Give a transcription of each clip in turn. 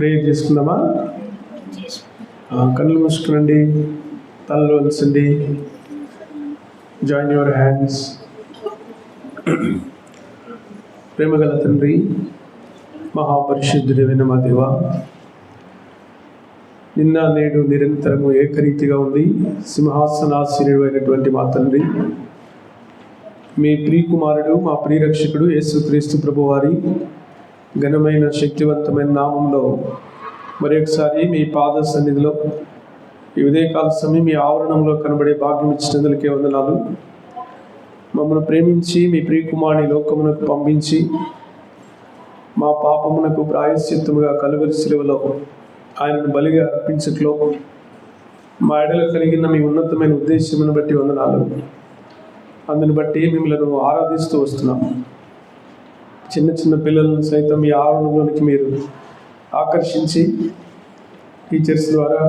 Prayer చేసుకుందామా? కళ్ళు మూసుకునండి, తలలో ఉంచండి. Join your hands. ప్రేమగల తండ్రి, మహాపరిశుద్ధుడైన మా దేవ, నిన్న నేడు నిరంతరము ఏకరీతిగా ఉంది సింహాసనాసీనుడైనటువంటి మా తండ్రి, మీ ప్రియకుమారుడు మా ప్రియరక్షకుడు యేసుక్రీస్తు ప్రభువారి ఘనమైన శక్తివంతమైన నామంలో మరొకసారి మీ పాద సన్నిధిలో ఈ ఉదయకాల సమయం మీ ఆవరణంలో కనబడే భాగ్యం ఇచ్చినందులకే వందనాలు. మమ్మల్ని ప్రేమించి మీ ప్రియకుమారుని లోకమునకు పంపించి మా పాపమునకు ప్రాయశ్చిత్తముగా కలువరి శిలువలో ఆయనను బలిగా అర్పించట్లో మా ఎడల కలిగిన మీ ఉన్నతమైన ఉద్దేశమును బట్టి వందనాలు. అందుని బట్టి మిమ్మల్ని ఆరాధిస్తూ వస్తున్నాం. చిన్న చిన్న పిల్లలను సైతం మీ ఆవరణలోనికి మీరు ఆకర్షించి టీచర్స్ ద్వారా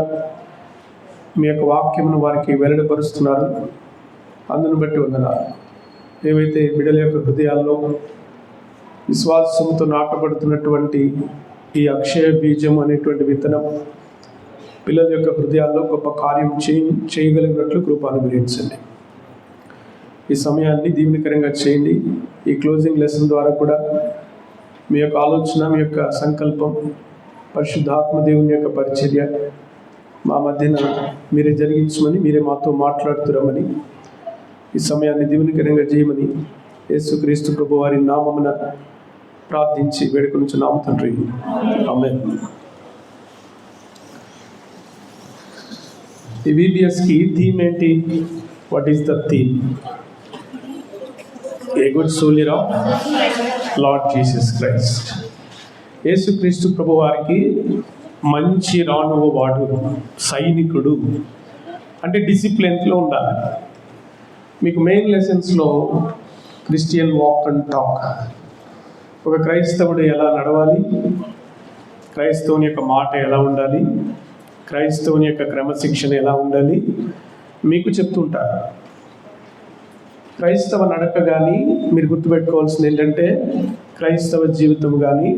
మీ యొక్క వాక్యమును వారికి వెల్లడిపరుస్తున్నారు. అందుని బట్టి వందనాలు. ఏవైతే బిడ్డల యొక్క హృదయాల్లో విశ్వాసంతో నాటబడుతున్నటువంటి ఈ అక్షయ బీజం అనేటువంటి విత్తనం పిల్లల యొక్క హృదయాల్లో గొప్ప కార్యం చేయగలిగినట్లు కృప అనుగ్రహించండి. ఈ సమయాన్ని దీవెనకరంగా చేయండి. ఈ క్లోజింగ్ లెసన్ ద్వారా కూడా మీ యొక్క ఆలోచన, మీ యొక్క సంకల్పం, పరిశుద్ధాత్మ దేవుని యొక్క పరిచర్య మా మధ్యన మీరే జరిగించమని, మీరే మాతో మాట్లాడుతురమని, ఈ సమయాన్ని దీవెనకరంగా చేయమని యేసుక్రీస్తు ప్రభు వారి నామమున ప్రార్థించి వేడుకొనుచున్నాము తండ్రి. ఆమేన్. ఈ VBSకి థీమ్ ఏంటి? What is the theme? A good soldier of lord Jesus Christ. యేసుక్రీస్తు ప్రభు వారికి మంచి రానువ వాడు, సైనికుడు అంటే డిసిప్లిన్లో ఉండాలి. మీకు మెయిన్ లెసన్స్లో క్రిస్టియన్ వాక్ అండ్ టాక్, ఒక క్రైస్తవుడు ఎలా నడవాలి, క్రైస్తవుని యొక్క మాట ఎలా ఉండాలి, క్రైస్తవుని యొక్క క్రమశిక్షణ ఎలా ఉండాలి మీకు చెప్తుంటారు. క్రైస్తవ నడక కానీ మీరు గుర్తుపెట్టుకోవాల్సింది ఏంటంటే, క్రైస్తవ జీవితం కానీ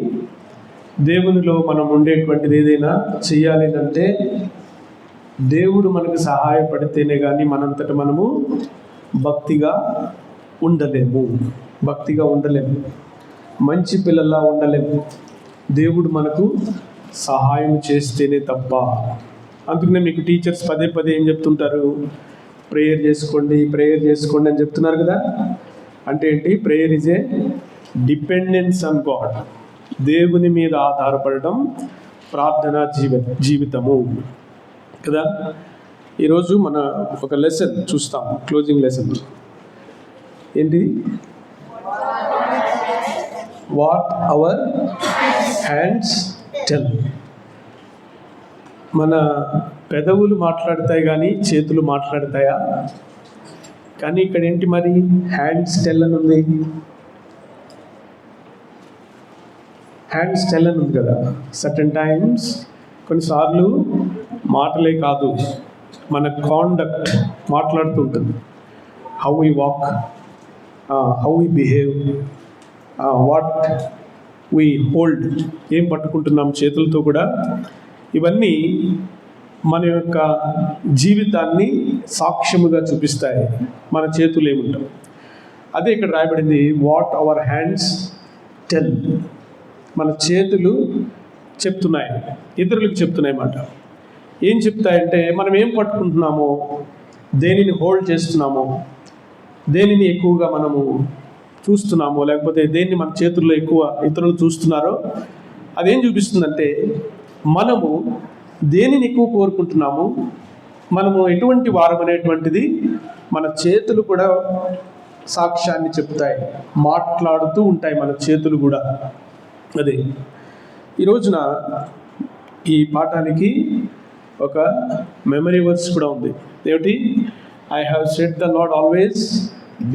దేవునిలో మనం ఉండేటువంటిది ఏదైనా చేయాలి అంటే దేవుడు మనకు సహాయపడితేనే కానీ మనంతట మనము భక్తిగా ఉండలేము. మంచి పిల్లల్లా ఉండలేము. దేవుడు మనకు సహాయం చేస్తేనే తప్ప. అందుకనే మీకు టీచర్స్ పదే పదే ఏం చెప్తుంటారు? ప్రేయర్ చేసుకోండి అని చెప్తున్నారు కదా. అంటే ఏంటి? Prayer is a dependence on God. దేవుని మీద ఆధారపడడం ప్రార్థనా జీవితము కదా. ఈరోజు మన ఒక లెసన్ చూస్తాం, క్లోజింగ్ లెసన్. ఏంటి? What our hands tell. మన పెదవులు మాట్లాడతాయి కానీ చేతులు మాట్లాడతాయా? కానీ ఇక్కడ ఏంటి మరి? హ్యాండ్స్ టెల్ అని ఉంది. హ్యాండ్స్ టెల్ అని ఉంది కదా. సర్టన్ టైమ్స్ కొన్నిసార్లు మాటలే కాదు, మన కాండక్ట్ మాట్లాడుతూ ఉంటుంది. How we walk, how we behave, what we hold, ఏం పట్టుకుంటున్నాం చేతులతో కూడా. ఇవన్నీ మన యొక్క జీవితాన్ని సాక్ష్యముగా చూపిస్తాయి. మన చేతులు ఏముంటాం. అదే ఇక్కడ రాయబడింది, వాట్ అవర్ హ్యాండ్స్ టెల్. మన చేతులు చెప్తున్నాయి, ఇతరులకు చెప్తున్నాయి మాట. ఏం చెప్తాయంటే, మనం ఏం పట్టుకుంటున్నామో, దేనిని హోల్డ్ చేస్తున్నామో, దేనిని ఎక్కువగా మనము చూస్తున్నామో, లేకపోతే దేన్ని మన చేతుల్లో ఎక్కువ ఇతరులు చూస్తున్నారో, అదేం చూపిస్తుందంటే మనము దేనిని ఎక్కువ కోరుకుంటున్నాము, మనము ఎటువంటి వారం అనేటువంటిది మన చేతులు కూడా సాక్ష్యాన్ని చెప్తాయి, మాట్లాడుతూ ఉంటాయి మన చేతులు కూడా. అదే ఈ రోజున ఈ పాఠానికి ఒక మెమరీ వర్స్ కూడా ఉంది. ఏమిటి? I have set the lord always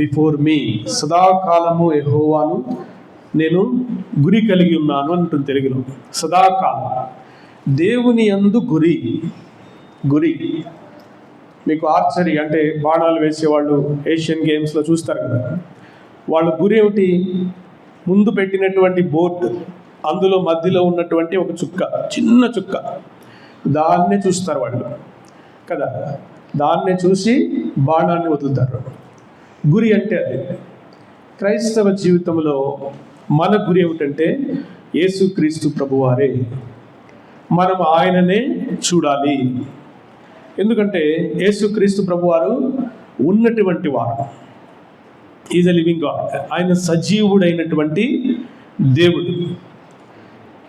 before me. సదాకాలము యెహోవాను నేను గురి కలిగి ఉన్నాను అంటుంది తెలుగులో. సదాకాలం దేవుని యందు గురి. మీకు ఆర్చరీ అంటే బాణాలు వేసేవాళ్ళు ఏషియన్ గేమ్స్లో చూస్తారు కదా. వాళ్ళ గురి ఏమిటి? ముందు పెట్టినటువంటి బోర్డు అందులో మధ్యలో ఉన్నటువంటి ఒక చుక్క, చిన్న చుక్క, దాన్నే చూస్తారు వాళ్ళు కదా. దాన్నే చూసి బాణాన్ని వదులుతారు. గురి అంటే అది. క్రైస్తవ జీవితంలో మన గురి ఏమిటంటే యేసుక్రీస్తు ప్రభువారే. మనం ఆయననే చూడాలి. ఎందుకంటే యేసుక్రీస్తు ప్రభువారు ఉన్నటువంటి వారు. Is a living God. ఆయన సజీవుడైనటువంటి దేవుడు.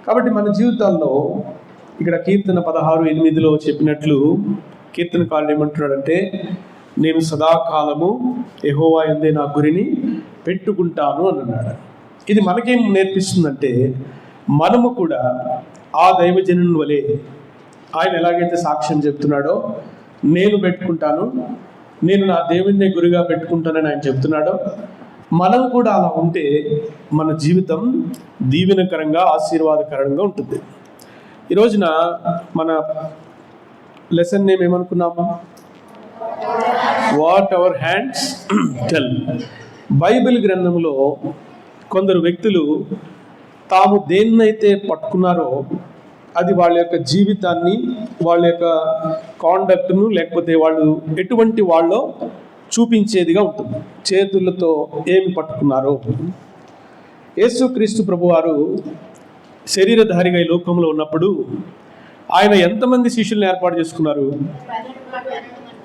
కాబట్టి మన జీవితాల్లో ఇక్కడ కీర్తన 16:8 చెప్పినట్లు కీర్తనకారుడు ఏమంటున్నాడంటే, నేను సదాకాలము యెహోవా యందే నా గురిని పెట్టుకుంటాను అని అన్నాడు. ఇది మనకేం నేర్పిస్తుందంటే, మనము కూడా ఆ దైవజనుని వలె ఆయన ఎలాగైతే సాక్ష్యం చెప్తున్నాడో, నేను పెట్టుకుంటాను, నేను నా దేవుణ్ణి గురిగా పెట్టుకుంటానని ఆయన చెప్తున్నాడో, మనం కూడా అలా ఉంటే మన జీవితం దీవెనకరంగా, ఆశీర్వాదకరంగా ఉంటుంది. ఈ రోజున మన లెసన్ నేమ్ ఏమనుకున్నాము? What our hands tell. Bible గ్రంథంలో కొందరు వ్యక్తులు తాము దేన్నైతే పట్టుకున్నారో అది వాళ్ళ యొక్క జీవితాన్ని, వాళ్ళ యొక్క కాండక్ట్ను, లేకపోతే వాళ్ళు ఎటువంటి వాళ్ళో చూపించేదిగా ఉంటుంది. చేతులతో ఏమి పట్టుకున్నారో. యేసుక్రీస్తు ప్రభువారు శరీరధారిగా ఈ లోకంలో ఉన్నప్పుడు ఆయన ఎంతమంది శిష్యుల్ని ఏర్పాటు చేసుకున్నారు?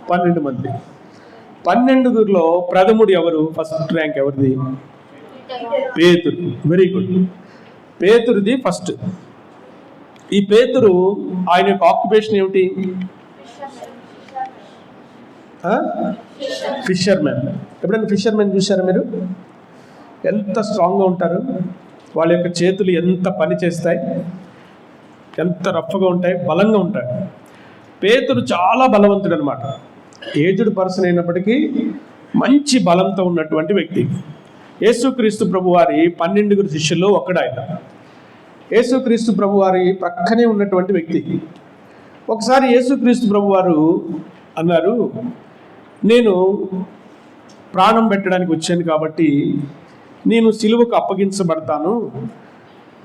12 మంది. 12గురిలో ప్రథముడు ఎవరు? ఫస్ట్ ర్యాంక్ ఎవరిది? పేతురు. Very good. పేతురుది ఫస్ట్. ఈ పేతురు ఆయన యొక్క ఆక్యుపేషన్ ఏమిటి? ఫిషర్మెన్. ఎప్పుడైనా ఫిషర్మెన్ చూసారా మీరు? ఎంత స్ట్రాంగ్గా ఉంటారు, వాళ్ళ యొక్క చేతులు ఎంత పని చేస్తాయి, ఎంత రఫ్గా ఉంటాయి, బలంగా ఉంటాయి. పేతురు చాలా బలవంతుడు అనమాట. ఏజ్డ్ పర్సన్ అయినప్పటికీ మంచి బలంతో ఉన్నటువంటి వ్యక్తి. యేసుక్రీస్తు ప్రభువారి 12 శిష్యుల్లో ఒక్కడు ఆయన. యేసుక్రీస్తు ప్రభువారి ప్రక్కనే ఉన్నటువంటి వ్యక్తి. ఒకసారి యేసుక్రీస్తు ప్రభువారు అన్నారు, నేను ప్రాణం పెట్టడానికి వచ్చాను కాబట్టి నేను సిలువకు అప్పగించబడతాను,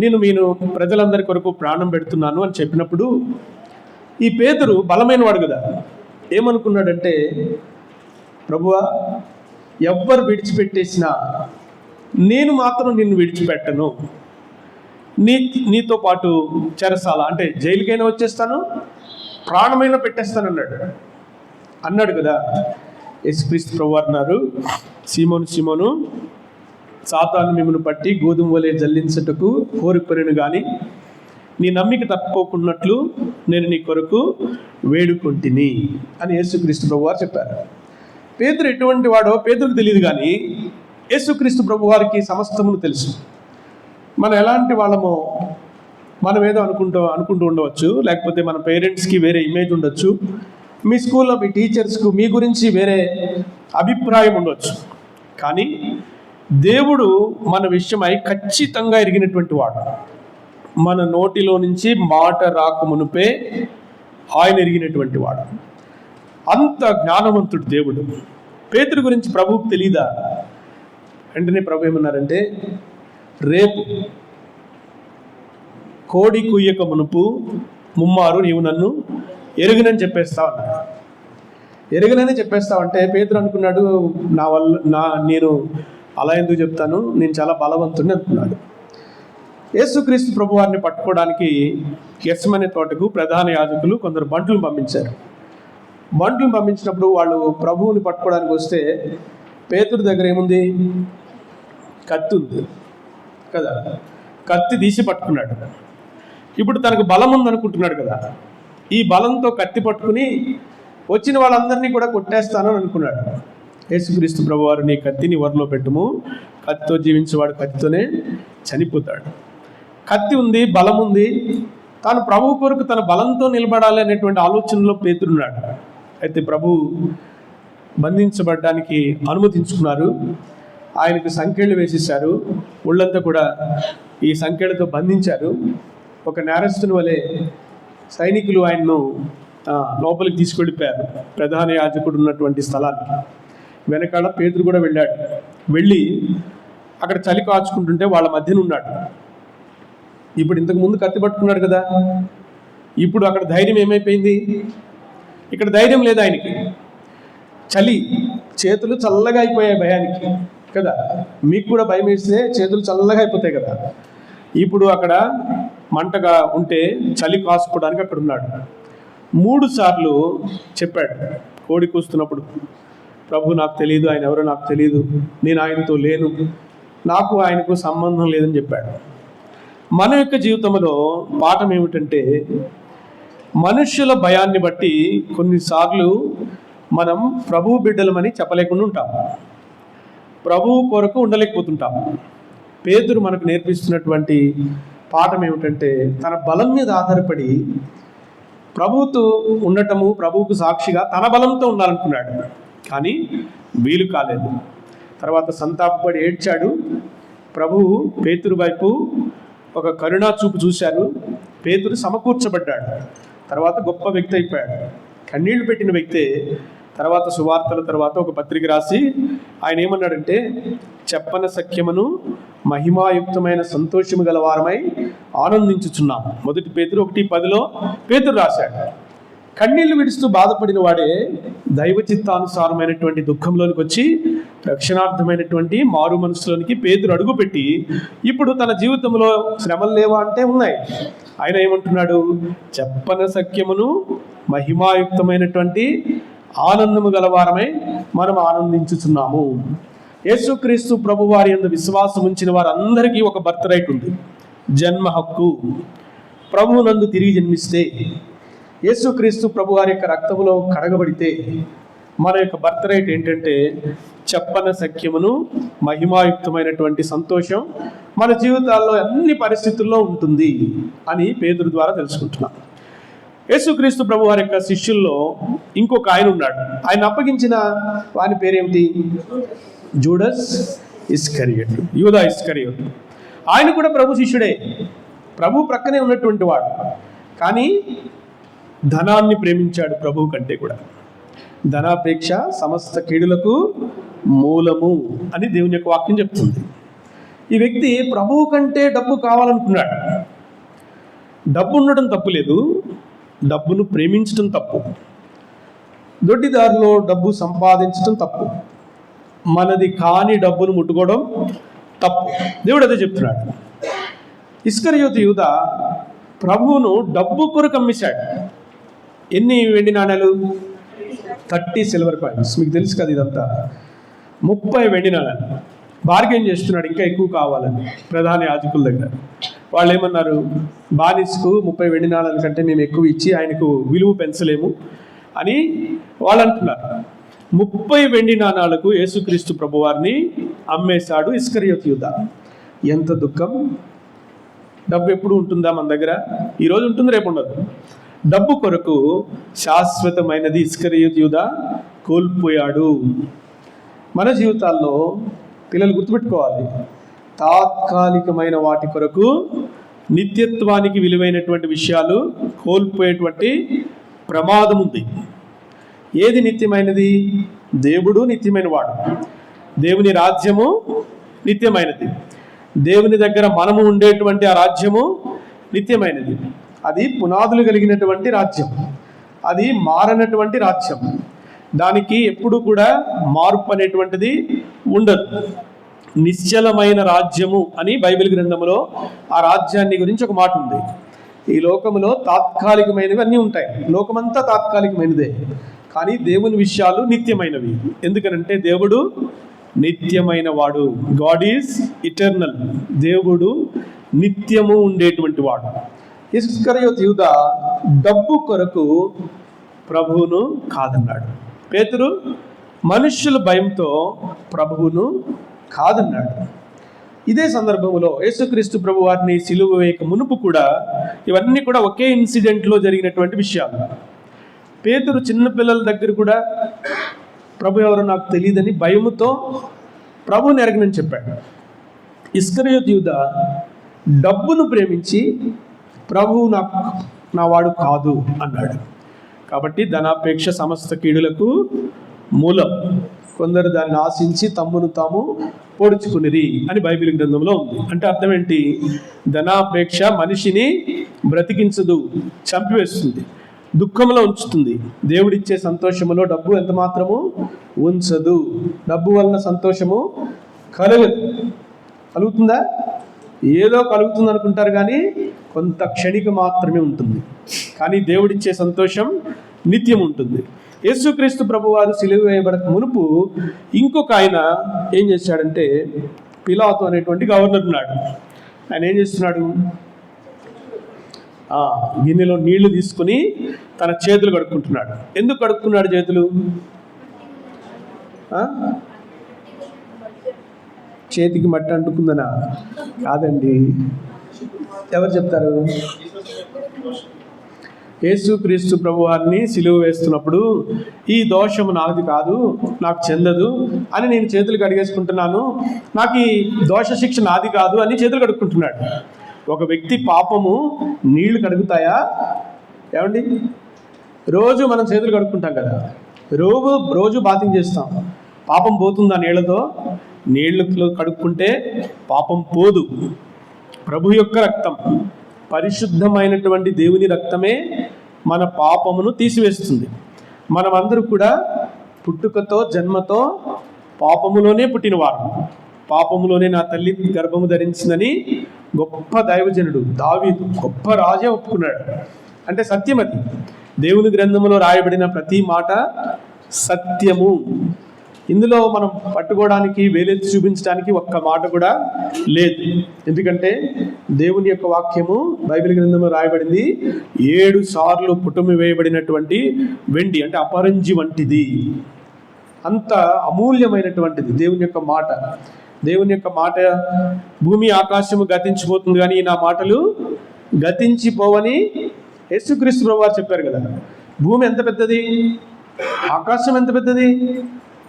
నేను ప్రజలందరి కొరకు ప్రాణం పెడుతున్నాను అని చెప్పినప్పుడు ఈ పేతురు బలమైన వాడు కదా, ఏమనుకున్నాడంటే, ప్రభువా, ఎవ్వరు విడిచిపెట్టేసినా నేను మాత్రం నిన్ను విడిచిపెట్టను, నీతో పాటు చెరసాల అంటే జైలుకైనా వచ్చేస్తాను, ప్రాణమైనా పెట్టేస్తాను అన్నాడు కదా. యేసుక్రీస్తు ప్రభువారు అన్నారు, సీమోను సాతాను మిమ్మల్ని పట్టి గోధుమ వలె జల్లించుటకు కోరుకొనెను గాని నీ నమ్మిక తప్పుకోకున్నట్లు నేను నీ కొరకు వేడుకుంటిని అని యేసుక్రీస్తు ప్రభువారు చెప్పారు. పేతురు ఎటువంటి వాడో పేతురుకు తెలియదు, కానీ యేసుక్రీస్తు ప్రభువారికి సమస్తమును తెలుసు. మనం ఎలాంటి వాళ్ళమో మనం ఏదో అనుకుంటూ ఉండవచ్చు, లేకపోతే మన పేరెంట్స్కి వేరే ఇమేజ్ ఉండొచ్చు, మీ స్కూల్లో మీ టీచర్స్కు మీ గురించి వేరే అభిప్రాయం ఉండవచ్చు. కానీ దేవుడు మన విషయమై ఖచ్చితంగా ఎరిగినటువంటి వాడు. మన నోటిలో నుంచి మాట రాకమునుపే ఆయన ఎరిగినటువంటి వాడు. అంత జ్ఞానవంతుడు దేవుడు. పేతురు గురించి ప్రభువుకు తెలీదా? వెంటనే ప్రభు ఏమన్నారంటే, రేపు కోడి కుయ్యక మునుపు ముమ్మారు నీవు నన్ను ఎరుగనని చెప్పేస్తావు అన్నాడు. ఎరుగనని చెప్పేస్తావంటే పేతురు అనుకున్నాడు, నేను అలా ఎందుకు చెప్తాను, నేను చాలా బలవంతుడిని అనుకున్నాడు. యేసుక్రీస్తు ప్రభువారిని పట్టుకోవడానికి గెత్సెమనే తోటకు ప్రధాన యాజకులు కొందరు బంటులను పంపించారు. బంటులను పంపించినప్పుడు వాళ్ళు ప్రభువుని పట్టుకోవడానికి వస్తే పేతురు దగ్గర ఏముంది? కత్తి ఉంది కదా. కత్తి తీసి పట్టుకున్నాడు. ఇప్పుడు తనకు బలం ఉందనుకుంటున్నాడు కదా. ఈ బలంతో కత్తి పట్టుకుని వచ్చిన వాళ్ళందరినీ కూడా కొట్టేస్తాను అని అనుకున్నాడు. యేసుక్రీస్తు ప్రభువారు, నీ కత్తిని వరలో పెట్టుము, కత్తితో జీవించేవాడు కత్తితోనే చనిపోతాడు. కత్తి ఉంది, బలం ఉంది, తాను ప్రభు కొరకు తన బలంతో నిలబడాలి అనేటువంటి ఆలోచనలో పేతురున్నాడు. అయితే ప్రభు బంధించబడడానికి అనుమతించుకున్నారు. ఆయనకు సంకెళ్ళు వేసేశారు. ఒళ్ళంతా కూడా ఈ సంకెళ్ళతో బంధించారు. ఒక నేరస్తుని వలె సైనికులు ఆయన్ను లోపలికి తీసుకెళ్ళిపోయారు, ప్రధాన యాజకుడు ఉన్నటువంటి స్థలానికి. వెనకాల పేతురు కూడా వెళ్ళాడు. వెళ్ళి అక్కడ చలి కాచుకుంటుంటే వాళ్ళ మధ్యన ఉన్నాడు. ఇప్పుడు ఇంతకు ముందు కత్తి పట్టుకున్నాడు కదా, ఇప్పుడు అక్కడ ధైర్యం ఏమైపోయింది? ఇక్కడ ధైర్యం లేదు ఆయనకి. చలి, చేతులు చల్లగా అయిపోయాయి భయానికి కదా. మీకు కూడా భయం వేస్తే చేతులు చల్లగా అయిపోతాయి కదా. ఇప్పుడు అక్కడ మంటగా ఉంటే చలి కాసుకోవడానికి అక్కడ ఉన్నాడు. 3 సార్లు చెప్పాడు కోడి కూస్తున్నప్పుడు, ప్రభు నాకు తెలియదు, ఆయన ఎవరో నాకు తెలియదు, నేను ఆయనతో లేను, నాకు ఆయనకు సంబంధం లేదని చెప్పాడు. మన యొక్క జీవితంలో పాఠం ఏమిటంటే, మనుష్యుల భయాన్ని బట్టి కొన్నిసార్లు మనం ప్రభువు బిడ్డలమని చెప్పలేకుండా ఉంటాం, ప్రభువు కొరకు ఉండలేకపోతుంటాం. పేతురు మనకు నేర్పిస్తున్నటువంటి పాఠం ఏమిటంటే, తన బలం మీద ఆధారపడి ప్రభువుతో ఉండటము, ప్రభువుకు సాక్షిగా తన బలంతో ఉండాలనుకున్నాడు, కానీ వీలు కాలేదు. తర్వాత సంతాపపడి ఏడ్చాడు. ప్రభువు పేతురు వైపు ఒక కరుణా చూపు చూశారు. పేతురు సమకూర్చబడ్డాడు. తర్వాత గొప్ప వ్యక్తి అయిపోయాడు. కన్నీళ్లు పెట్టిన వ్యక్తే తర్వాత సువార్తల తర్వాత ఒక పత్రిక రాసి ఆయన ఏమన్నాడంటే, చెప్పన సఖ్యమును మహిమాయుక్తమైన సంతోషము గలవారమై ఆనందించుచున్నాం. 1 పేతురు 1:10 పేతురు రాశాడు. కన్నీళ్లు విడుస్తూ బాధపడిన వాడే దైవ చిత్తానుసారమైనటువంటి దుఃఖంలోనికి వచ్చి రక్షణార్థమైనటువంటి మారు మనసులోనికి పేతురు అడుగుపెట్టి, ఇప్పుడు తన జీవితంలో శ్రమలు లేవా అంటే ఉన్నాయి. ఆయన ఏమంటున్నాడు? చెప్పన సఖ్యమును మహిమాయుక్తమైనటువంటి ఆనందము గలవారమై మనం ఆనందించుచున్నాము. యేసుక్రీస్తు ప్రభు వారి యందు విశ్వాసం ఉంచిన వారందరికీ ఒక బర్త్ రైట్ ఉంది, జన్మ హక్కు. ప్రభువునందు తిరిగి జన్మిస్తే, యేసుక్రీస్తు ప్రభు వారి యొక్క రక్తములో కడగబడితే మన యొక్క బర్త్ రైట్ ఏంటంటే చెప్పన సఖ్యమును మహిమాయుక్తమైనటువంటి సంతోషం మన జీవితాల్లో అన్ని పరిస్థితుల్లో ఉంటుంది అని పేతురు ద్వారా తెలుసుకుంటున్నాం. యేసుక్రీస్తు ప్రభు వారి యొక్క శిష్యుల్లో ఇంకొక ఆయన ఉన్నాడు. ఆయన అప్పగించిన వాని పేరేమిటి? జూడస్ ఇస్కరియోతు, యూదా ఇస్కరియోతు. ఆయన కూడా ప్రభు శిష్యుడే, ప్రభు ప్రక్కనే ఉన్నటువంటి వాడు. కానీ ధనాన్ని ప్రేమించాడు ప్రభువు కంటే కూడా. ధనాపేక్ష సమస్త కీడులకు మూలము అని దేవుని యొక్క వాక్యం చెప్తుంది. ఈ వ్యక్తి ప్రభువు కంటే డబ్బు కావాలనుకున్నాడు. డబ్బు ఉండడం తప్పు లేదు, డబ్బును ప్రేమించడం తప్పు. దొడ్డిదారిలో డబ్బు సంపాదించడం తప్పు. మనది కాని డబ్బును ముట్టుకోవడం తప్పు. దేవుడు అదే చెప్తున్నాడు. ఇస్కరియోతు యూదా ప్రభువును డబ్బు కొరకు అమ్మేశాడు. ఎన్ని వెండి నాణాలు? 30 సిల్వర్ కాయిన్స్. మీకు తెలుసు కదా ఇదంతా. 30 వెండి నాణాలు బార్గెన్ చేస్తున్నాడు, ఇంకా ఎక్కువ కావాలని ప్రధాన యాజకుల దగ్గర. వాళ్ళు ఏమన్నారు? బానిసకు 30 వెండి నాణాల కంటే మేము ఎక్కువ ఇచ్చి ఆయనకు విలువ పెంచలేము అని వాళ్ళు అంటున్నారు. 30 వెండి నాణాలకు యేసుక్రీస్తు ప్రభువారిని అమ్మేశాడు ఇస్కరియోతు యూదా. ఎంత దుఃఖం! డబ్బు ఎప్పుడు ఉంటుందా మన దగ్గర? ఈరోజు ఉంటుంది, రేపు ఉండదు. డబ్బు కొరకు శాశ్వతమైనది ఇస్కరియోతు యూదా కోల్పోయాడు. మన జీవితాల్లో పిల్లలు గుర్తుపెట్టుకోవాలి, తాత్కాలికమైన వాటి కొరకు నిత్యత్వానికి విలువైనటువంటి విషయాలు కోల్పోయేటువంటి ప్రమాదం ఉంది. ఏది నిత్యమైనది? దేవుడు నిత్యమైన వాడు, దేవుని రాజ్యము నిత్యమైనది, దేవుని దగ్గర మనము ఉండేటువంటి ఆ రాజ్యము నిత్యమైనది. అది పునాదులు కలిగినటువంటి రాజ్యం, అది మారనటువంటి రాజ్యం. దానికి ఎప్పుడు కూడా మార్పు అనేటువంటిది ఉండదు. నిశ్చలమైన రాజ్యము అని బైబిల్ గ్రంథంలో ఆ రాజ్యాన్ని గురించి ఒక మాట ఉంది. ఈ లోకములో తాత్కాలికమైనవి అన్నీ ఉంటాయి, లోకమంతా తాత్కాలికమైనదే, కానీ దేవుని విషయాలు నిత్యమైనవి. ఎందుకనంటే దేవుడు నిత్యమైన వాడు. God is eternal. దేవుడు నిత్యము ఉండేటువంటి వాడు. ఇస్కరియోతు యూదా డబ్బు కొరకు ప్రభువును కాదన్నాడు. పేతురు మనుష్యుల భయంతో ప్రభువును కాదన్నాడు. ఇదే సందర్భంలో యేసుక్రీస్తు ప్రభు వారిని సిలువ వేయక మునుపు కూడా ఇవన్నీ కూడా ఒకే ఇన్సిడెంట్లో జరిగినటువంటి విషయాలు. పేతురు చిన్నపిల్లల దగ్గర కూడా ప్రభు ఎవరో నాకు తెలియదని భయముతో ప్రభువుని ఎరగనని చెప్పాడు. ఇస్కరియోతు యూదా డబ్బును ప్రేమించి ప్రభువు నా వాడు కాదు అన్నాడు. కాబట్టి ధనాపేక్ష సమస్త కీడులకు మూలం. కొందరు దాన్ని ఆశించి తమ్మును తాము పొడుచుకునిరి అని బైబిల్ గ్రంథంలో ఉంది. అంటే అర్థం ఏంటి? ధనాపేక్ష మనిషిని బ్రతికించదు, చంపివేస్తుంది, దుఃఖంలో ఉంచుతుంది. దేవుడిచ్చే సంతోషములో డబ్బు ఎంత మాత్రము ఉంచదు. డబ్బు వలన సంతోషము కలుగుతుందా? ఏదో కలుగుతుంది అనుకుంటారు, కానీ కొంత క్షణిక మాత్రమే ఉంటుంది. కానీ దేవుడిచ్చే సంతోషం నిత్యం ఉంటుంది. యేసుక్రీస్తు ప్రభువారు సిలువ వేయబడక మునుపు ఇంకొక ఆయన ఏం చేశాడంటే, పిలాతు అనేటువంటి గవర్నర్ ఉన్నాడు. ఆయన ఏం చేస్తున్నాడు? గిన్నెలో నీళ్లు తీసుకుని తన చేతులు కడుక్కుంటున్నాడు. ఎందుకు కడుక్కున్నాడు చేతులు? చేతికి మట్టి అంటుకుందనా? కాదండి. ఎవరు చెప్తారు? యేసుక్రీస్తు ప్రభువారిని సిలువ వేస్తున్నప్పుడు ఈ దోషము నాది కాదు, నాకు చెందదు అని నేను చేతులు కడిగేసుకుంటున్నాను, నాకు ఈ దోష శిక్ష నాది కాదు అని చేతులు కడుక్కుంటున్నాడు. ఒక వ్యక్తి పాపము నీళ్లు కడుగుతాయా? ఏమండి, రోజు మనం చేతులు కడుక్కుంటాం కదా, రోజు బాతింగ్ చేస్తాం. పాపం పోతుందా నీళ్లతో? నీళ్లు కడుక్కుంటే పాపం పోదు. ప్రభు యొక్క రక్తం, పరిశుద్ధమైనటువంటి దేవుని రక్తమే మన పాపమును తీసివేస్తుంది. మనమందరూ కూడా పుట్టుకతో జన్మతో పాపములోనే పుట్టినవారు. పాపములోనే నా తల్లి గర్భము ధరించిందని గొప్ప దైవజనుడు దావీదు, గొప్ప రాజే ఒప్పుకున్నాడు. అంటే సత్యం అది. దేవుని గ్రంథములో రాయబడిన ప్రతి మాట సత్యము. ఇందులో మనం పట్టుకోవడానికి, వేలెత్తి చూపించడానికి ఒక్క మాట కూడా లేదు. ఎందుకంటే దేవుని యొక్క వాక్యము బైబిల్ గ్రంథంలో రాయబడింది 7 సార్లు పుటమి వేయబడినటువంటి వెండి, అంటే అపరంజి వంటిది. అంత అమూల్యమైనటువంటిది దేవుని యొక్క మాట. దేవుని యొక్క మాట, భూమి ఆకాశము గతించిపోతుంది కానీ నా మాటలు గతించిపోవని యేసుక్రీస్తు ప్రభువారు చెప్పారు కదా. భూమి ఎంత పెద్దది, ఆకాశం ఎంత పెద్దది,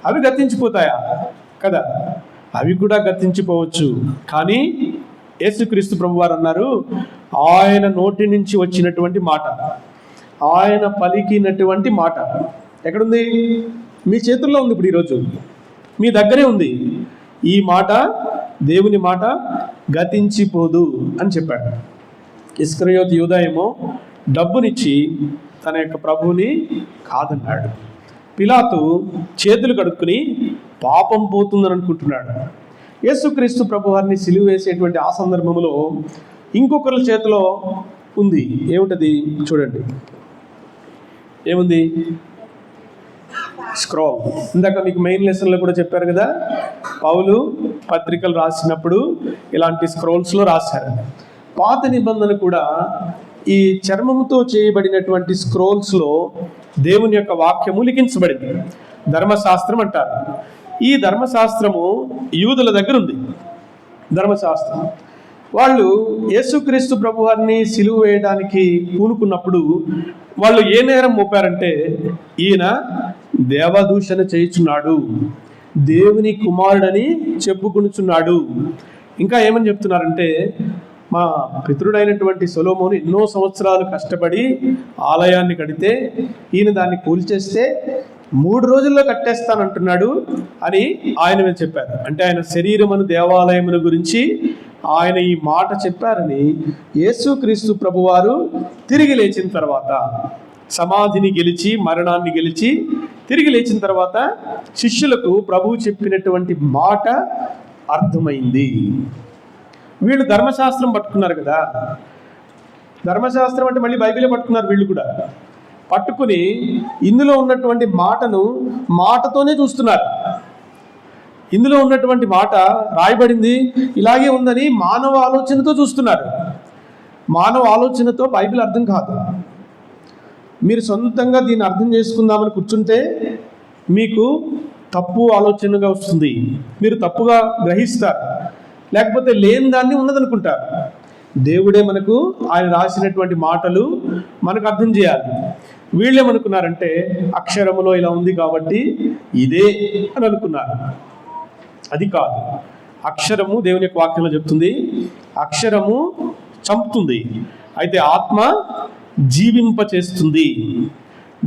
అవి గతించిపోతాయా కదా? అవి కూడా గతించిపోవచ్చు. కానీ యేసుక్రీస్తు ప్రభువారు అన్నారు, ఆయన నోటి నుంచి వచ్చినటువంటి మాట, ఆయన పలికినటువంటి మాట ఎక్కడుంది? మీ చేతుల్లో ఉంది. ఇప్పుడు ఈరోజు మీ దగ్గరే ఉంది. ఈ మాట, దేవుని మాట గతించిపోదు అని చెప్పాడు. ఇస్కరియోతు యూదా ఏమో డబ్బునిచ్చి తన యొక్క ప్రభువుని కాదన్నాడు. పిలాతు చేతులు కడుక్కుని పాపం పోతుందని అనుకుంటున్నాడు. యేసుక్రీస్తు ప్రభువారిని సిలువ వేసేటువంటి ఆ సందర్భంలో ఇంకొకరి చేతిలో ఉంది. ఏమిటది? చూడండి, ఏముంది? స్క్రోల్. ఇందాక మీకు మెయిన్ లెసన్లో కూడా చెప్పారు కదా, పౌలు పత్రికలు రాసినప్పుడు ఇలాంటి స్క్రోల్స్లో రాశారు. పాత నిబంధన కూడా ఈ చర్మముతో చేయబడినటువంటి స్క్రోల్స్లో దేవుని యొక్క వాక్యము లిఖించబడింది. ధర్మశాస్త్రం అంటారు. ఈ ధర్మశాస్త్రము యూదుల దగ్గర ఉంది. ధర్మశాస్త్రం వాళ్ళు యేసుక్రీస్తు ప్రభువారిని సిలువ వేయడానికి పూనుకున్నప్పుడు వాళ్ళు ఏ నేరం మోపారంటే, ఈయన దేవదూషణ చేయుచున్నాడు, దేవుని కుమారుడని చెప్పుకొనుచున్నాడు. ఇంకా ఏమని చెప్తున్నారంటే, మా పితరుడైనటువంటి సొలొమోను ఎన్నో సంవత్సరాలు కష్టపడి ఆలయాన్ని కడితే ఈయన దాన్ని కూల్చేస్తే 3 రోజుల్లో కట్టేస్తానంటున్నాడు అని ఆయన మీద చెప్పారు. అంటే ఆయన శరీరమును దేవాలయమును గురించి ఆయన ఈ మాట చెప్పారని యేసుక్రీస్తు ప్రభువారు తిరిగి లేచిన తర్వాత, సమాధిని గెలిచి మరణాన్ని గెలిచి తిరిగి లేచిన తర్వాత శిష్యులకు ప్రభువు చెప్పినటువంటి మాట అర్థమైంది. వీళ్ళు ధర్మశాస్త్రం పట్టుకున్నారు కదా, ధర్మశాస్త్రం అంటే మళ్ళీ బైబిలే పట్టుకున్నారు. వీళ్ళు కూడా పట్టుకుని ఇందులో ఉన్నటువంటి మాటతోనే చూస్తున్నారు. ఇందులో ఉన్నటువంటి మాట రాయబడింది ఇలాగే ఉందని మానవ ఆలోచనతో చూస్తున్నారు. మానవ ఆలోచనతో బైబిల్ అర్థం కాదు. మీరు సొంతంగా దీన్ని అర్థం చేసుకుందామని కూర్చుంటే మీకు తప్పు ఆలోచనగా వస్తుంది, మీరు తప్పుగా గ్రహిస్తారు, లేకపోతే లేని దాన్ని ఉన్నదనుకుంటారు. దేవుడే మనకు ఆయన రాసినటువంటి మాటలు మనకు అర్థం చేయాలి. వీళ్ళేమనుకున్నారంటే అక్షరములో ఇలా ఉంది కాబట్టి ఇదే అని అనుకున్నారు. అది కాదు. అక్షరము దేవుని యొక్క వాక్యంలో చెప్తుంది, అక్షరము చంపుతుంది, అయితే ఆత్మ జీవింపచేస్తుంది.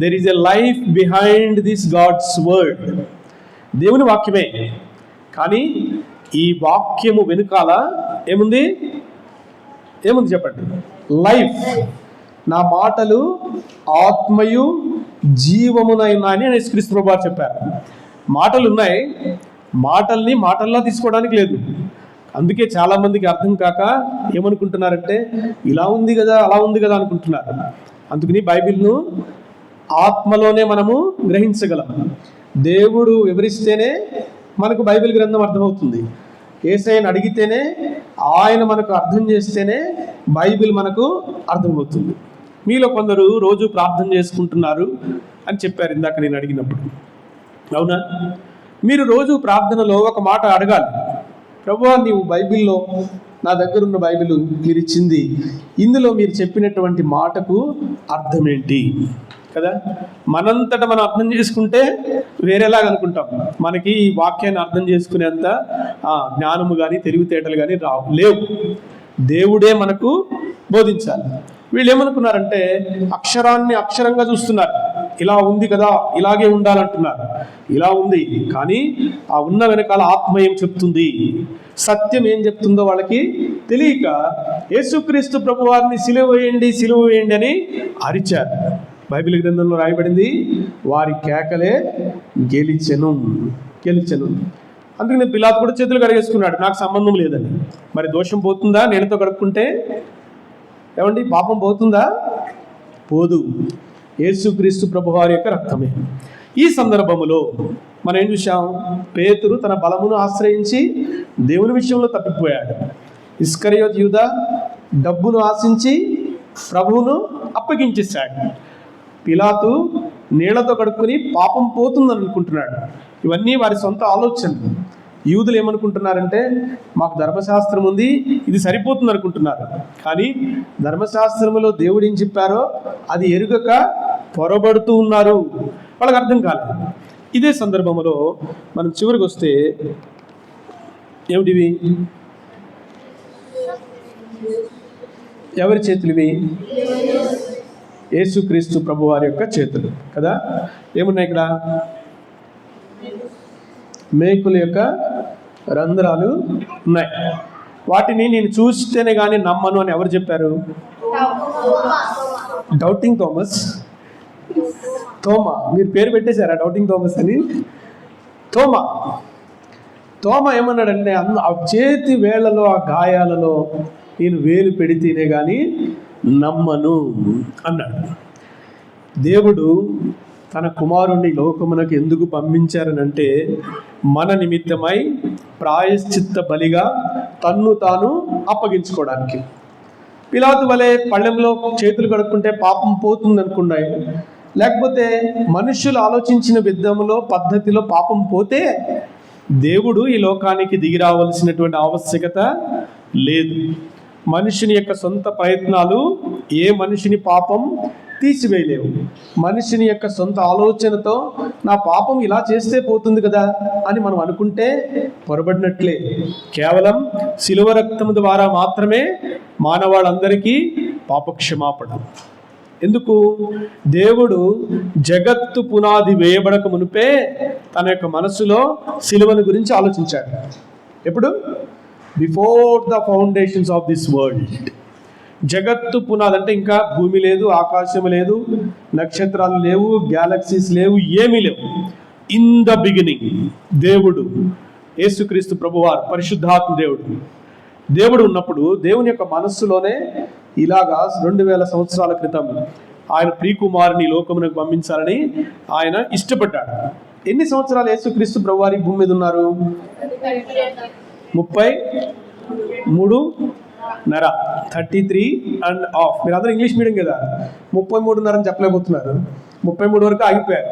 There is a life behind this God's word. దేవుని వాక్యమే. కానీ ఈ వాక్యము వెనుకాల ఏముంది చెప్పండి? లైఫ్. నా మాటలు ఆత్మయు జీవమునైనాయని అని యేసుక్రీస్తు ప్రభువు వారు చెప్పారు. మాటలు ఉన్నాయి, మాటల్ని మాటల్లా తీసుకోవడానికి లేదు. అందుకే చాలా మందికి అర్థం కాక ఏమనుకుంటున్నారంటే ఇలా ఉంది కదా, అలా ఉంది కదా అనుకుంటున్నారు. అందుకని బైబిల్ను ఆత్మలోనే మనము గ్రహించగలం. దేవుడు వివరిస్తేనే మనకు బైబిల్ గ్రంథం అర్థమవుతుంది. యేసయ్యను అడిగితేనే, ఆయన మనకు అర్థం చేస్తేనే బైబిల్ మనకు అర్థమవుతుంది. మీలో కొందరు రోజు ప్రార్థన చేసుకుంటున్నారు అని చెప్పారు ఇందాక నేను అడిగినప్పుడు. అవునా? మీరు రోజు ప్రార్థనలో ఒక మాట అడగాలి, ప్రభువా నీవు బైబిల్లో, నా దగ్గర ఉన్న బైబిల్ మీరు ఇచ్చింది, ఇందులో మీరు చెప్పినటువంటి మాటకు అర్థం ఏంటి కదా. మనంతటా మనం అర్థం చేసుకుంటే వేరేలాగా అనుకుంటాం. మనకి ఈ వాక్యాన్ని అర్థం చేసుకునేంత జ్ఞానము కానీ తెలివితేటలు కానీ లేవు. దేవుడే మనకు బోధించాలి. వీళ్ళు ఏమనుకున్నారంటే అక్షరాన్ని అక్షరంగా చూస్తున్నారు. ఇలా ఉంది కదా, ఇలాగే ఉండాలంటున్నారు. ఇలా ఉంది, కానీ ఆ ఉన్న వెనకాల ఆత్మ ఏం చెప్తుంది, సత్యం ఏం చెప్తుందో వాళ్ళకి తెలియక యేసుక్రీస్తు ప్రభువారిని సిలువ వేయండి అని అరిచారు. బైబిల్ గ్రంథంలో రాయబడింది, వారి కేకలే గెలిచెను. అందుకని పిలాతు కూడా చేతులు కడిగేసుకున్నాడు, నాకు సంబంధం లేదని. మరి దోషం పోతుందా నేనుతో కడుక్కుంటే? ఏమండి, పాపం పోతుందా? పోదు. యేసుక్రీస్తు ప్రభువారి యొక్క రక్తమే. ఈ సందర్భములో మనం ఏం చూసాం? పేతురు తన బలమును ఆశ్రయించి దేవుని విషయంలో తప్పిపోయాడు. ఇస్కరియోతు యూదా డబ్బును ఆశించి ప్రభువును అప్పగించేశాడు. పిలాతు నీళ్లతో కడుక్కుని పాపం పోతుందని అనుకుంటున్నాడు. ఇవన్నీ వారి సొంత ఆలోచనలు. యూదులు ఏమనుకుంటున్నారంటే మాకు ధర్మశాస్త్రం ఉంది, ఇది సరిపోతుంది అనుకుంటున్నారు. కానీ ధర్మశాస్త్రంలో దేవుడు ఏం చెప్పారో అది ఎరుగక పొరబడుతూ ఉన్నారు. వాళ్ళకి అర్థం కాలేదు. ఇదే సందర్భంలో మనం చివరికి వస్తే ఏమిటివి? ఎవరి చేతులు ఇవి? యేసుక్రీస్తు ప్రభు వారి యొక్క చేతులు కదా. ఏమున్నాయి ఇక్కడ? మేకుల యొక్క రంధ్రాలు ఉన్నాయి. వాటిని నేను చూస్తేనే కానీ నమ్మను అని ఎవరు చెప్పారు? Doubting Thomas. తోమా. మీరు పేరు పెట్టేశారా డౌటింగ్ థామస్ అని? తోమా ఏమన్నాడంటే ఆ చేతి వేళ్లలో, ఆ గాయాలలో నేను వేలు పెడితేనే కానీ నమ్మను అన్నాడు. దేవుడు తన కుమారుణ్ణి లోకమునకు ఎందుకు పంపించారనంటే మన నిమిత్తమై ప్రాయశ్చిత్త బలిగా తన్ను తాను అప్పగించుకోవడానికి. పిలాతు వలె పళ్ళెంలో చేతులు కడుక్కుంటే పాపం పోతుంది అనుకున్నాయి. లేకపోతే మనుషులు ఆలోచించిన విధంలో పద్ధతిలో పాపం పోతే దేవుడు ఈ లోకానికి దిగి రావాల్సినటువంటి ఆవశ్యకత లేదు. మనుషుని యొక్క సొంత ప్రయత్నాలు ఏ మనిషిని పాపం తీసివేయలేవు. మనిషిని యొక్క సొంత ఆలోచనతో నా పాపం ఇలా చేస్తే పోతుంది కదా అని మనం అనుకుంటే పొరబడినట్లే. కేవలం శిలువ రక్తము ద్వారా మాత్రమే మానవాళ్ళందరికీ పాపక్షమాపణ. ఎందుకు? దేవుడు జగత్తు పునాది వేయబడక మునిపే తన యొక్క మనసులో శిలువను గురించి ఆలోచించాడు. ఎప్పుడు? Before the foundations of this world. జగత్తు పునాది అంటే ఇంకా భూమి లేదు, ఆకాశం లేదు, నక్షత్రాలు లేవు, గ్యాలక్సీస్ లేవు, ఏమీ లేవు. ఇన్ ద బిగినింగ్ దేవుడు, యేసుక్రీస్తు ప్రభువారు, పరిశుద్ధాత్మ దేవుడు ఉన్నప్పుడు దేవుని యొక్క మనస్సులోనే ఇలాగా 2000 సంవత్సరాల క్రితం ఆయన ప్రియకుమారుని లోకమునకు పంపించాలని ఆయన ఇష్టపడ్డాడు. ఎన్ని సంవత్సరాలు యేసుక్రీస్తు ప్రభువారి భూమి మీద ఉన్నారు? 33.5. 33.5. మీరందరూ ఇంగ్లీష్ మీడియం కదా, 33.5 అని చెప్పలేకపోతున్నారు. 33 వరకు ఆగిపోయారు.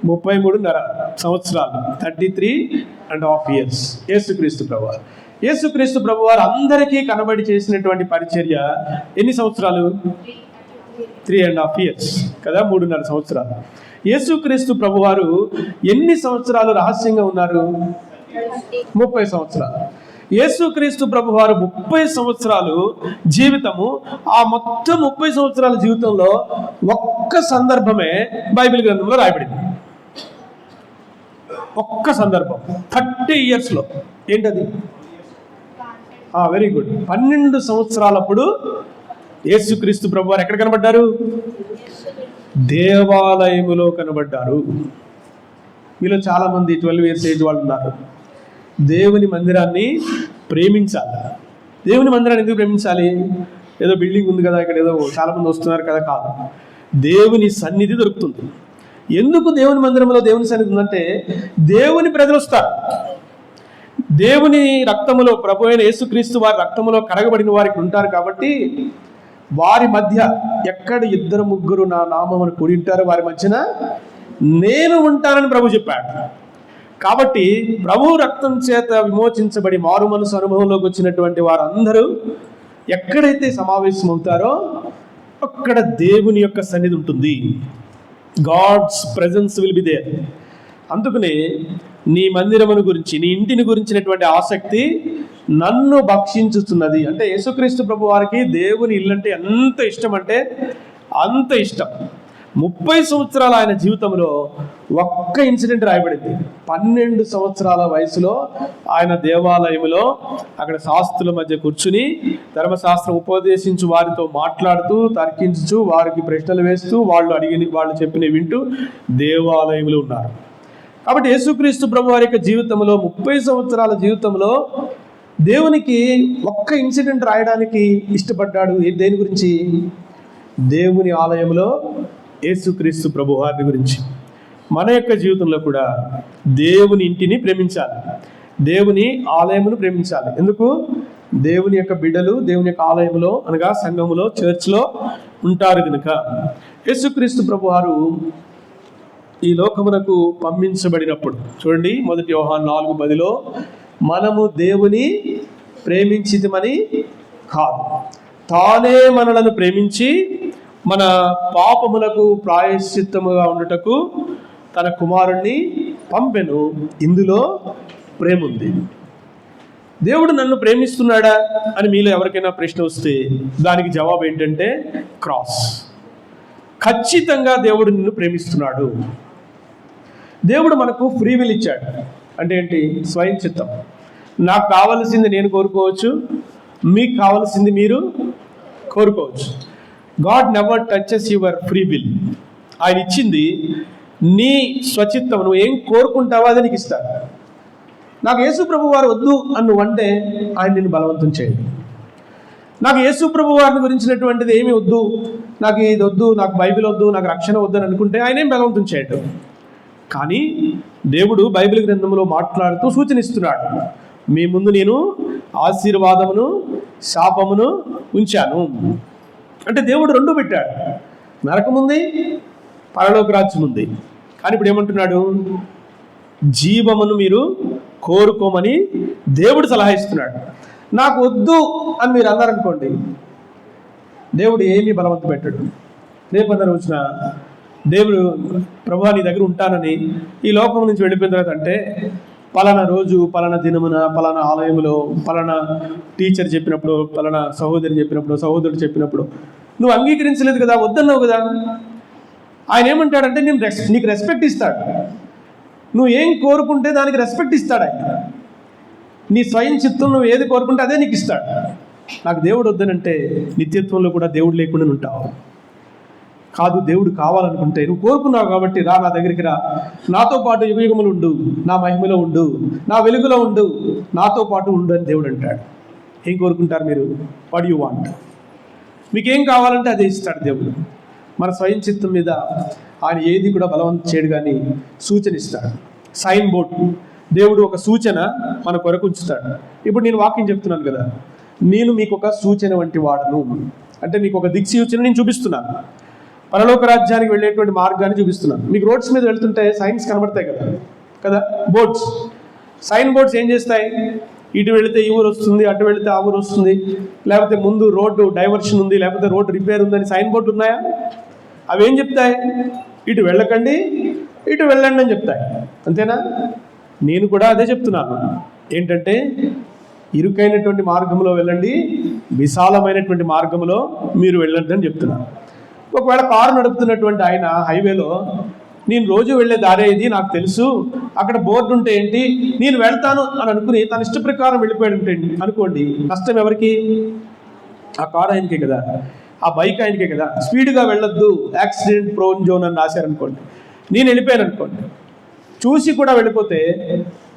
33.5 సంవత్సరాలు, 33.5 years యేసుక్రీస్తు ప్రభువారు అందరికీ కనబడి చేసినటువంటి పరిచర్య ఎన్ని సంవత్సరాలు? 3.5 years కదా, 3.5 సంవత్సరాలు. యేసుక్రీస్తు ప్రభువారు ఎన్ని సంవత్సరాలు రహస్యంగా ఉన్నారు? 30 సంవత్సరాలు. యేసుక్రీస్తు ప్రభువారు 30 సంవత్సరాలు జీవితము, ఆ మొత్తం 30 సంవత్సరాల జీవితంలో ఒక్క సందర్భమే బైబిల్ గ్రంథంలో రాయబడింది. ఒక్క సందర్భం 30 yearsలో. ఏంటది? Very good. 12 సంవత్సరాలప్పుడు యేసుక్రీస్తు ప్రభువారు ఎక్కడ కనబడ్డారు? దేవాలయములో కనబడ్డారు. మీలో చాలామంది 12 years ఏజ్ వాళ్ళు ఉన్నారు. దేవుని మందిరాన్ని ప్రేమించాలి. దేవుని మందిరాన్ని ఎందుకు ప్రేమించాలి? ఏదో బిల్డింగ్ ఉంది కదా, ఇక్కడ ఏదో చాలామంది వస్తున్నారు కదా, కాదు. దేవుని సన్నిధి దొరుకుతుంది. ఎందుకు దేవుని మందిరంలో దేవుని సన్నిధి ఉందంటే, దేవుని ప్రజలు వస్తారు. దేవుని రక్తములో, ప్రభు అయిన యేసుక్రీస్తు వారి రక్తములో కడగబడిన వారికి ఉంటారు కాబట్టి, వారి మధ్య ఎక్కడ 2-3 నా నామమును కూడి ఉంటారో వారి మధ్యన నేను ఉంటానని ప్రభు చెప్పాడు. కాబట్టి ప్రభు రక్తం చేత విమోచించబడి మారు మనసు అనుభవంలోకి వచ్చినటువంటి వారందరూ ఎక్కడైతే సమావేశం అవుతారో అక్కడ దేవుని యొక్క సన్నిధి ఉంటుంది. God's presence will be there. అందుకనే నీ మందిరమును గురించి, నీ ఇంటిని గురించినటువంటి ఆసక్తి నన్ను భక్షించుతున్నది. అంటే యేసుక్రీస్తు ప్రభు వారికి దేవుని ఇల్లు అంటే ఎంత ఇష్టం అంటే అంత ఇష్టం. 30 సంవత్సరాల ఆయన జీవితంలో ఒక్క ఇన్సిడెంట్ రాయబడింది. 12 సంవత్సరాల వయసులో ఆయన దేవాలయంలో అక్కడ శాస్త్రుల మధ్య కూర్చుని ధర్మశాస్త్రం ఉపదేశించు వారితో మాట్లాడుతూ, తర్కించు, వారికి ప్రశ్నలు వేస్తూ, వాళ్ళు చెప్పినవి వింటూ దేవాలయంలో ఉన్నారు. కాబట్టి యేసుక్రీస్తు ప్రభు వారి యొక్క జీవితంలో 30 సంవత్సరాల జీవితంలో దేవునికి ఒక్క ఇన్సిడెంట్ రాయడానికి ఇష్టపడ్డాడు. దేని గురించి? దేవుని ఆలయంలో యేసుక్రీస్తు ప్రభు వారి గురించి. మన యొక్క జీవితంలో కూడా దేవుని ఇంటిని ప్రేమించాలి, దేవుని ఆలయమును ప్రేమించాలి. ఎందుకు? దేవుని యొక్క బిడ్డలు దేవుని యొక్క ఆలయంలో అనగా సంఘములో, చర్చ్లో ఉంటారు కనుక. యేసుక్రీస్తు ప్రభు వారు ఈ లోకమునకు పంపించబడినప్పుడు చూడండి, 1 యోహాను 4:10 మనము దేవుని ప్రేమించితమని కాదు, తానే మనలను ప్రేమించి మన పాపములకు ప్రాయశ్చిత్తముగా ఉండుటకు తన కుమారుణ్ణి పంపెను. ఇందులో ప్రేమ ఉంది. దేవుడు నన్ను ప్రేమిస్తున్నాడా అని మీలో ఎవరికైనా ప్రశ్న వస్తే దానికి జవాబు ఏంటంటే క్రాస్. ఖచ్చితంగా దేవుడు నిన్ను ప్రేమిస్తున్నాడు. దేవుడు మనకు ఫ్రీ విల్ ఇచ్చాడు. అంటే ఏంటి? స్వయం చిత్తం. నాకు కావలసింది నేను కోరుకోవచ్చు, మీకు కావలసింది మీరు కోరుకోవచ్చు. God never touches your free will. ఆయన ఇచ్చింది నీ స్వచిత్తం. నువ్వు ఏం కోరుకుంటావో అది నీకు ఇస్తాడు. నాకు యేసు ప్రభు వారు వద్దు అని నువ్వు అంటే ఆయన నిన్ను బలవంతం చేయడు. నాకు యేసు ప్రభు వారిని గురించినటువంటిది ఏమి వద్దు, నాకు ఇది వద్దు, నాకు బైబిల్ వద్దు, నాకు రక్షణ వద్దు అని అనుకుంటే ఆయన ఏం బలవంతం చేయడు. కానీ దేవుడు బైబిల్ గ్రంథంలో మాట్లాడుతూ సూచనిస్తున్నాడు, మీ ముందు నేను ఆశీర్వాదమును శాపమును ఉంచాను. అంటే దేవుడు 2 పెట్టాడు. నరకం ఉంది, పరలోక రాజ్యం ఉంది. కానీ ఇప్పుడు ఏమంటున్నాడు? జీవమును మీరు కోరుకోమని దేవుడు సలహా ఇస్తున్నాడు. నాకు వద్దు అని మీరు అన్నారనుకోండి, దేవుడు ఏమీ బలవంతం పెట్టాడు. రేపన్న రోజున దేవుడు ప్రభువా నీ దగ్గర ఉంటానని ఈ లోకం నుంచి వెళ్ళిపోయిన తర్వాత అంటే పలానా రోజు, పలానా దినమున, పలానా ఆలయంలో, పలానా టీచర్ చెప్పినప్పుడు, పలానా సహోదరి చెప్పినప్పుడు, సహోదరుడు చెప్పినప్పుడు నువ్వు అంగీకరించలేదు కదా, వద్దన్నావు కదా. ఆయన ఏమంటాడంటే నీకు రెస్పెక్ట్ ఇస్తాడు. నువ్వు ఏం కోరుకుంటే దానికి రెస్పెక్ట్ ఇస్తాడు ఆయన. నీ స్వయం చిత్తం నువ్వు ఏది కోరుకుంటే అదే నీకు ఇస్తాడు. నాకు దేవుడు వద్దనంటే నిత్యత్వంలో కూడా దేవుడు లేకుండా ఉంటావు. కాదు, దేవుడు కావాలనుకుంటే నువ్వు కోరుకున్నావు కాబట్టి రా, నా దగ్గరికి రా, నాతో పాటు యుగయుగములు ఉండు, నా మహిమలో ఉండు, నా వెలుగులో ఉండు, నాతో పాటు ఉండు అని దేవుడు అంటాడు. ఏం కోరుకుంటారు మీరు? What you want? మీకేం కావాలంటే అదే ఇస్తాడు దేవుడు. మన స్వయం చిత్తం మీద ఆయన ఏది కూడా బలవంతం చేయడు, కానీ సూచన ఇస్తాడు. సైన్ బోర్డ్, దేవుడు ఒక సూచన మన కొరకు ఉంచుతాడు. ఇప్పుడు నేను వాక్యం చెప్తున్నాను కదా, నేను మీకు ఒక సూచన వంటి వాడను. అంటే మీకు ఒక దిక్సూచన నేను చూపిస్తున్నాను. పరలోక రాజ్యానికి వెళ్ళేటువంటి మార్గాన్ని చూపిస్తున్నాను. మీకు రోడ్స్ మీద వెళ్తుంటే సైన్స్ కనబడతాయి కదా బోర్డ్స్. సైన్ బోర్డ్స్ ఏం చేస్తాయి? ఇటు వెళితే ఈ ఊరు వస్తుంది, అటు వెళితే ఆ ఊరు వస్తుంది, లేకపోతే ముందు రోడ్డు డైవర్షన్ ఉంది, లేకపోతే రోడ్డు రిపేర్ ఉందని సైన్ బోర్డు ఉన్నాయా? అవి ఏం చెప్తాయి? ఇటు వెళ్ళకండి, ఇటు వెళ్ళండి అని చెప్తాయి. అంతేనా? నేను కూడా అదే చెప్తున్నాను. ఏంటంటే ఇరుకైనటువంటి మార్గంలో వెళ్ళండి, విశాలమైనటువంటి మార్గంలో మీరు వెళ్ళండి అని చెప్తున్నాను. ఒకవేళ కారు నడుపుతున్నటువంటి ఆయన హైవేలో నేను రోజు వెళ్ళే దారే ఇది, నాకు తెలుసు, అక్కడ బోర్డు ఉంటే ఏంటి, నేను వెళ్తాను అని అనుకుని తన ఇష్ట ప్రకారం వెళ్ళిపోయాడు అనుకోండి, నష్టం ఎవరికి? ఆ కారు ఆయనకే కదా, ఆ బైక్ ఆయనకే కదా. స్పీడ్గా వెళ్ళొద్దు, యాక్సిడెంట్ ప్రోన్ జోన్ అని రాశారనుకోండి, నేను వెళ్ళిపోయాను అనుకోండి, చూసి కూడా వెళ్ళిపోతే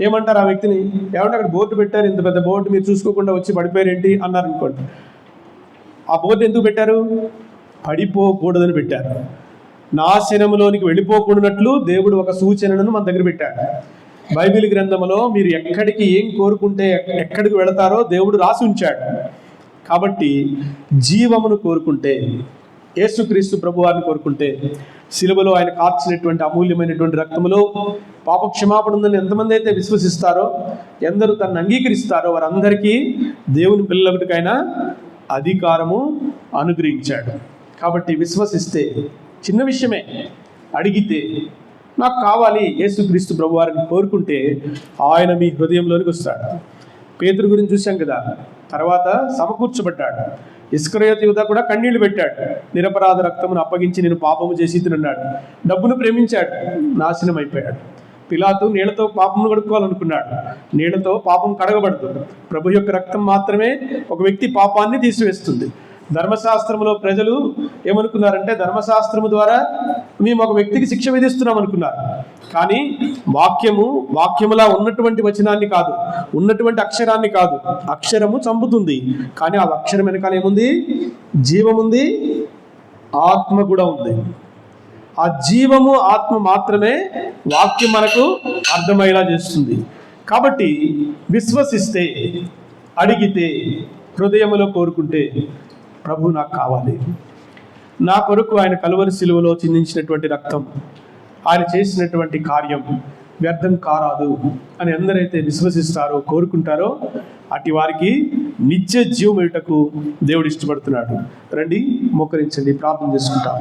ఏమంటారు ఆ వ్యక్తిని? ఏమంటే అక్కడ బోర్డు పెట్టారు, ఇంత పెద్ద బోర్డు, మీరు చూసుకోకుండా వచ్చి పడిపోయారేంటి అన్నారు అనుకోండి. ఆ బోర్డు ఎందుకు పెట్టారు? పడిపోకూడదని పెట్టారు. నాశనములోనికి వెళ్ళిపోకూడనట్లు దేవుడు ఒక సూచనను మన దగ్గర పెట్టాడు. బైబిల్ గ్రంథంలో మీరు ఎక్కడికి ఏం కోరుకుంటే ఎక్కడికి వెళతారో దేవుడు రాసి ఉంచాడు. కాబట్టి జీవమును కోరుకుంటే, యేసుక్రీస్తు ప్రభువారిని కోరుకుంటే, శిలువలో ఆయన కార్చినటువంటి అమూల్యమైనటువంటి రక్తములో పాప క్షమాపణ ఉందని ఎంతమంది అయితే విశ్వసిస్తారో, ఎందరూ తనను అంగీకరిస్తారో వారందరికీ దేవుని పిల్లలకైనా అధికారము అనుగ్రహించాడు. కాబట్టి విశ్వసిస్తే, చిన్న విషయమే, అడిగితే నాకు కావాలి యేసుక్రీస్తు ప్రభువారిని కోరుకుంటే ఆయన మీ హృదయంలోనికి వస్తాడు. పేతురు గురించి చూశాం కదా, తర్వాత సమకూర్చబడ్డాడు. ఇస్కరియోతు యూదా కూడా కన్నీళ్లు పెట్టాడు. నిరపరాధ రక్తమును అప్పగించి నేను పాపము చేసి తినన్నాడు. డబ్బును ప్రేమించాడు, నాశనం అయిపోయాడు. పిలాతు నీళ్లతో పాపమును కడుక్కోవాలనుకున్నాడు, నీళ్లతో పాపం కడగబడదు. ప్రభు యొక్క రక్తం మాత్రమే ఒక వ్యక్తి పాపాన్ని తీసివేస్తుంది. ధర్మశాస్త్రంలో ప్రజలు ఏమనుకున్నారంటే, ధర్మశాస్త్రము ద్వారా మేము ఒక వ్యక్తికి శిక్ష విధిస్తున్నాం అనుకున్నారు. కానీ వాక్యములా ఉన్నటువంటి వచనాన్ని కాదు, ఉన్నటువంటి అక్షరాన్ని కాదు. అక్షరము చంపుతుంది, కానీ ఆ అక్షరం వెనకాల ఏముంది? జీవముంది, ఆత్మ కూడా ఉంది. ఆ జీవము ఆత్మ మాత్రమే వాక్యం మనకు అర్థమయ్యేలా చేస్తుంది. కాబట్టి విశ్వసిస్తే, అడిగితే, హృదయములో కోరుకుంటే, ప్రభు నాకు కావాలి, నా కొరకు ఆయన కలువరి శిలువలో చిందించినటువంటి రక్తం, ఆయన చేసినటువంటి కార్యం వ్యర్థం కారాదు అని ఎందరైతే విశ్వసిస్తారో, కోరుకుంటారో, అటు వారికి నిత్య జీవం ఇటుకు దేవుడు ఇష్టపడుతున్నాడు. రండి, మోకరించండి, ప్రార్థన చేసుకుంటాం.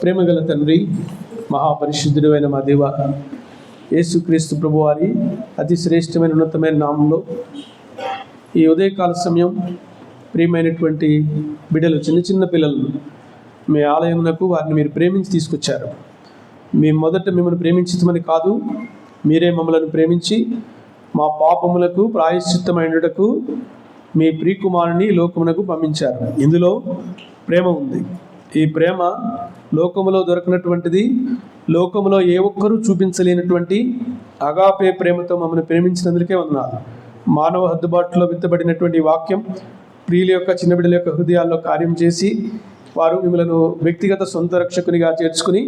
ప్రేమగల తండ్రి, మహాపరిశుద్ధుడు అయిన మా దేవ, యేసుక్రీస్తు ప్రభువారి అతి శ్రేష్టమైన ఉన్నతమైన నామంలో ఈ ఉదయకాల సమయం ప్రియమైనటువంటి బిడ్డలు, చిన్న చిన్న పిల్లలను మీ ఆలయమునకు వారిని మీరు ప్రేమించి తీసుకొచ్చారు. మేము మొదట మిమ్మల్ని ప్రేమించమని కాదు, మీరే మమ్మల్ని ప్రేమించి మా పాపములకు ప్రాయశ్చిత్తమైనటకు మీ ప్రియకుమారుని లోకమునకు పంపించారు. ఇందులో ప్రేమ ఉంది. ఈ ప్రేమ లోకములో దొరకనటువంటిది, లోకములో ఏ ఒక్కరూ చూపించలేనటువంటి అగాపే ప్రేమతో మమ్మల్ని ప్రేమించినందుకే వందనాలు. మానవ హద్దుబాటులో విత్తబడినటువంటి వాక్యం ప్రియుల యొక్క, చిన్న బిడ్డల యొక్క హృదయాల్లో కార్యం చేసి వారు మిమ్మల్ని వ్యక్తిగత సొంత రక్షకునిగా చేర్చుకుని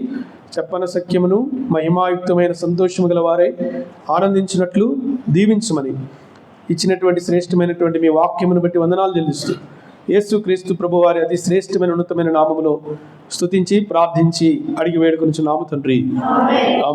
చెప్పన సఖ్యమును మహిమాయుక్తమైన సంతోషము గల వారై ఆనందించినట్లు దీవించమని ఇచ్చినటువంటి శ్రేష్టమైనటువంటి మీ వాక్యమును బట్టి వందనాలు చెల్లిస్తూ యేసుక్రీస్తు ప్రభువారి అతి శ్రేష్టమైన ఉన్నతమైన నామములో స్తుతించి ప్రార్థించి అడిగి వేడుకొనుచున్నాము తండ్రి.